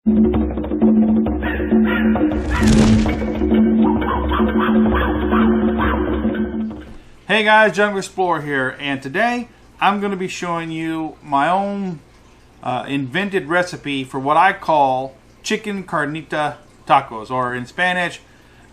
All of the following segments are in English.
Hey guys, Jungle Explorer here, and today I'm going to be showing you my own invented recipe for what I call Chicken Carnitas Tacos, or in Spanish,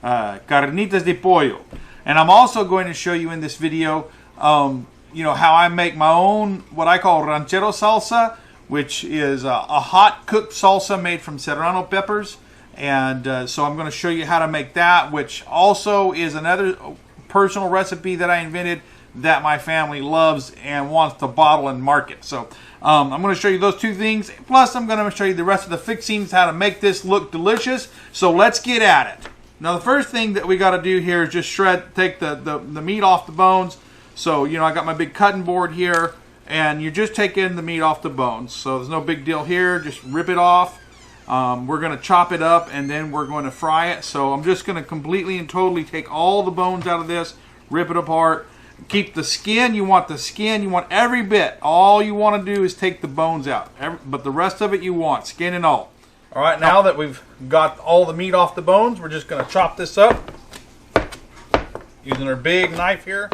Carnitas de Pollo. And I'm also going to show you in this video, how I make my own, what I call ranchero salsa, which is a hot cooked salsa made from serrano peppers. And so I'm going to show you how to make that, which also is another personal recipe that I invented that my family loves and wants to bottle and market. So I'm going to show you those two things. Plus, I'm going to show you the rest of the fixings, how to make this look delicious. So let's get at it. Now, the first thing that we got to do here is just take the meat off the bones. So, I got my big cutting board here, and you're just taking the meat off the bones. So there's no big deal here. Just rip it off. We're going to chop it up, and then we're going to fry it. So I'm just going to completely and totally take all the bones out of this, rip it apart. Keep the skin. You want the skin. You want every bit. All you want to do is take the bones out. But the rest of it you want, skin and all. All right, now that we've got all the meat off the bones, we're just going to chop this up using our big knife here.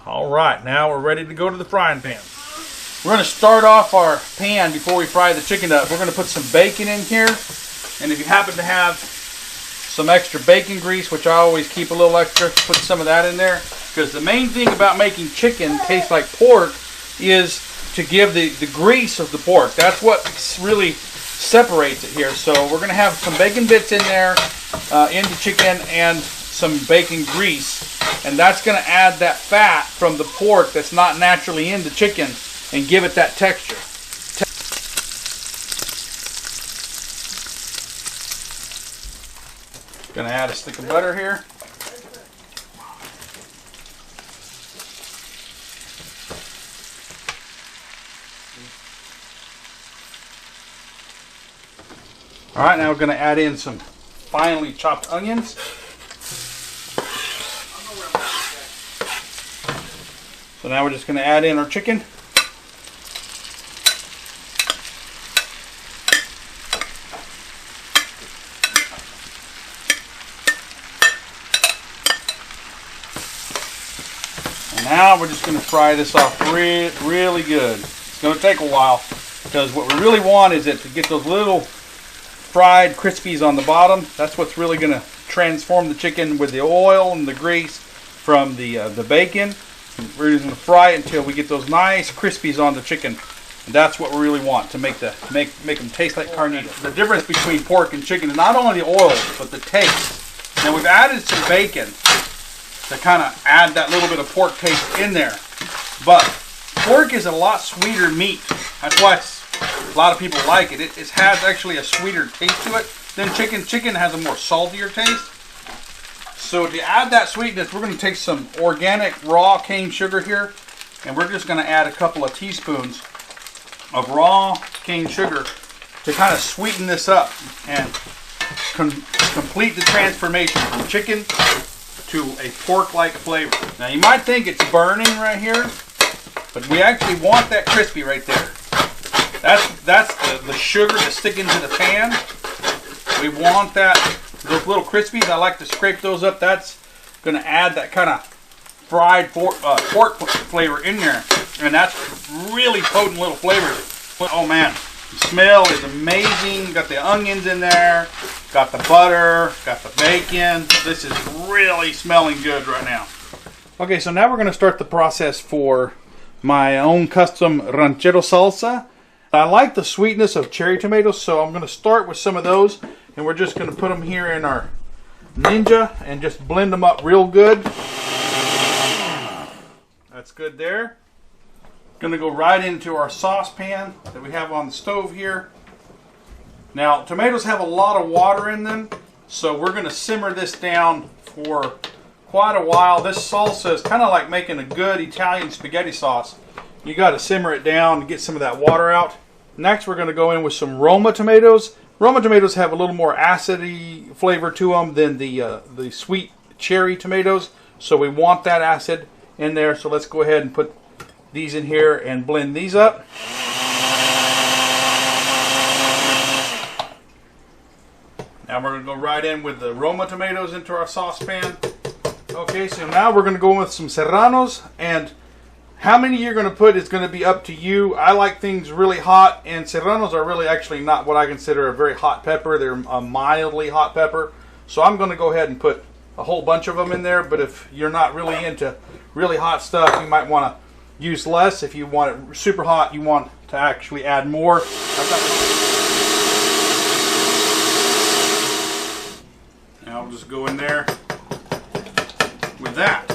Alright, now we're ready to go to the frying pan. We're going to start off our pan before we fry the chicken up. We're going to put some bacon in here. And if you happen to have some extra bacon grease, which I always keep a little extra, put some of that in there. Because the main thing about making chicken taste like pork is to give the grease of the pork. That's what really separates it here. So we're going to have some bacon bits in there, in the chicken, and some bacon grease. And that's going to add that fat from the pork that's not naturally in the chicken and give it that texture. Going to add a stick of butter here. Alright, now we're going to add in some finely chopped onions. So now we're just going to add in our chicken. And now we're just going to fry this off really good. It's going to take a while because what we really want is to get those little fried crispies on the bottom. That's what's really going to transform the chicken with the oil and the grease from the bacon. We're just going to fry it until we get those nice crispies on the chicken. And that's what we really want to make them taste like carnitas. The difference between pork and chicken is not only the oil, but the taste. Now we've added some bacon to kind of add that little bit of pork taste in there. But pork is a lot sweeter meat. That's why a lot of people like it. It has actually a sweeter taste to it than chicken. Chicken has a more saltier taste. So to add that sweetness, we're going to take some organic raw cane sugar here, and we're just going to add a couple of teaspoons of raw cane sugar to kind of sweeten this up and complete the transformation from chicken to a pork-like flavor. Now you might think it's burning right here, but we actually want that crispy right there. That's the sugar to stick into the pan. We want those little crispies. I like to scrape those up. That's going to add that kind of fried pork flavor in there. And that's really potent little flavors. Oh man, the smell is amazing. Got the onions in there, got the butter, got the bacon. This is really smelling good right now. Okay, so now we're going to start the process for my own custom ranchero salsa. I like the sweetness of cherry tomatoes, so I'm going to start with some of those. And we're just going to put them here in our Ninja and just blend them up real good. That's good there. Going to go right into our saucepan that we have on the stove here. Now, tomatoes have a lot of water in them, so we're going to simmer this down for quite a while. This salsa is kind of like making a good Italian spaghetti sauce. You got to simmer it down to get some of that water out. Next, we're going to go in with some Roma tomatoes. Roma tomatoes have a little more acidy flavor to them than the sweet cherry tomatoes, so we want that acid. in there. So let's go ahead and put these in here and blend these up. Now we're going to go right in with the Roma tomatoes into our saucepan. Okay, so now we're going to go in with some Serranos, and how many you're going to put is going to be up to you. I like things really hot, and Serranos are really actually not what I consider a very hot pepper. They're a mildly hot pepper. So I'm going to go ahead and put a whole bunch of them in there, but if you're not really into really hot stuff, you might want to use less. If you want it super hot, you want to actually add more. Now I'll just go in there with that.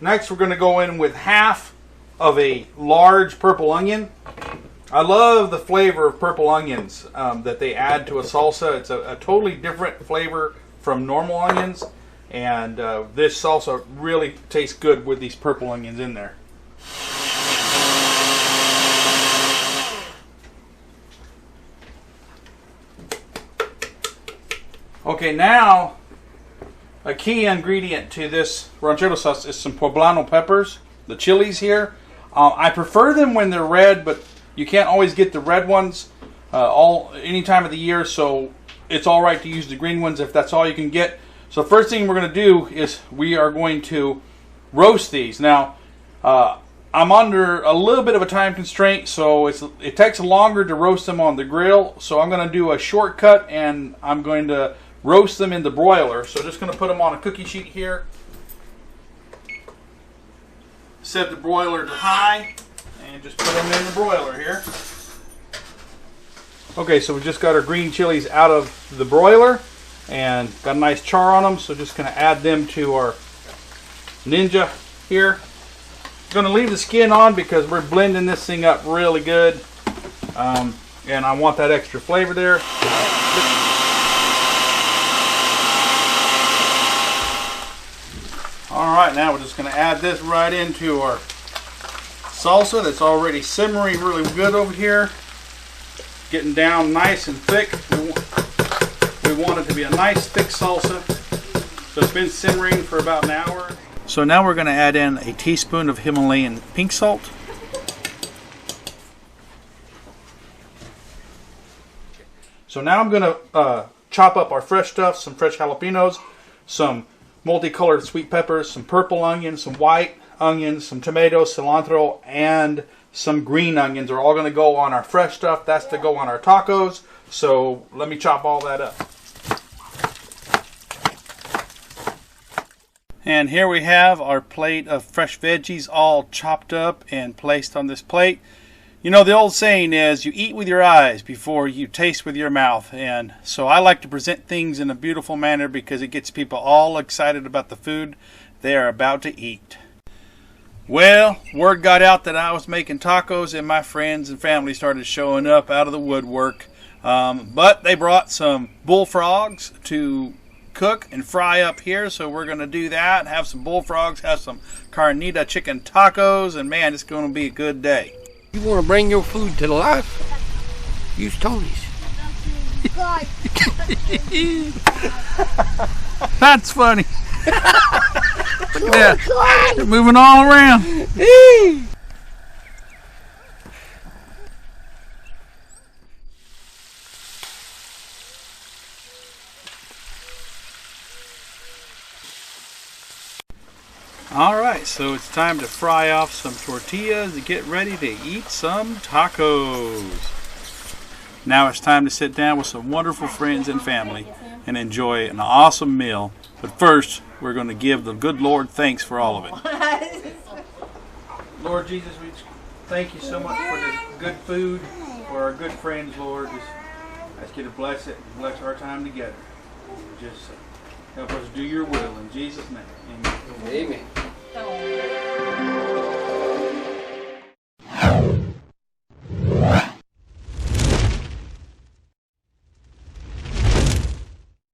Next, we're going to go in with half of a large purple onion. I love the flavor of purple onions that they add to a salsa. It's a totally different flavor from normal onions, and this salsa really tastes good with these purple onions in there. Okay, now a key ingredient to this ranchero sauce is some Puepblano peppers, the chilies here. I prefer them when they're red, but you can't always get the red ones any time of the year, so it's all right to use the green ones if that's all you can get. So first thing we're going to do is we are going to roast these. Now, I'm under a little bit of a time constraint, so it takes longer to roast them on the grill. So I'm going to do a shortcut, and I'm going to roast them in the broiler. So just going to put them on a cookie sheet here. Set the broiler to high, and just put them in the broiler here. Okay, so we just got our green chilies out of the broiler and got a nice char on them. So just going to add them to our Ninja here. Going to leave the skin on because we're blending this thing up really good, and I want that extra flavor there. Alright, now we're just going to add this right into our salsa that's already simmering really good over here. Getting down nice and thick. We want it to be a nice thick salsa. So it's been simmering for about an hour. So now we're going to add in a teaspoon of Himalayan pink salt. So now I'm going to chop up our fresh stuff, some fresh jalapenos, some multicolored sweet peppers, some purple onions, some white onions, some tomatoes, cilantro, and some green onions are all going to go on our fresh stuff. That's to go on our tacos. So let me chop all that up. And here we have our plate of fresh veggies all chopped up and placed on this plate. You know, the old saying is you eat with your eyes before you taste with your mouth. And so I like to present things in a beautiful manner because it gets people all excited about the food they are about to eat. Well, word got out that I was making tacos and my friends and family started showing up out of the woodwork. But they brought some bullfrogs to cook and fry up here, so we're going to do that, have some bullfrogs, have some carnita chicken tacos, and man, it's going to be a good day. You want to bring your food to life? Use Tony's. That's funny. Look at that. They're moving all around. Alright, so it's time to fry off some tortillas to get ready to eat some tacos. Now it's time to sit down with some wonderful friends and family and enjoy an awesome meal. But first, we're going to give the good Lord thanks for all of it. Lord Jesus, we thank you so much for this good food, for our good friends, Lord. Just ask you to bless it and bless our time together. Just help us do your will in Jesus' name. Amen. Amen.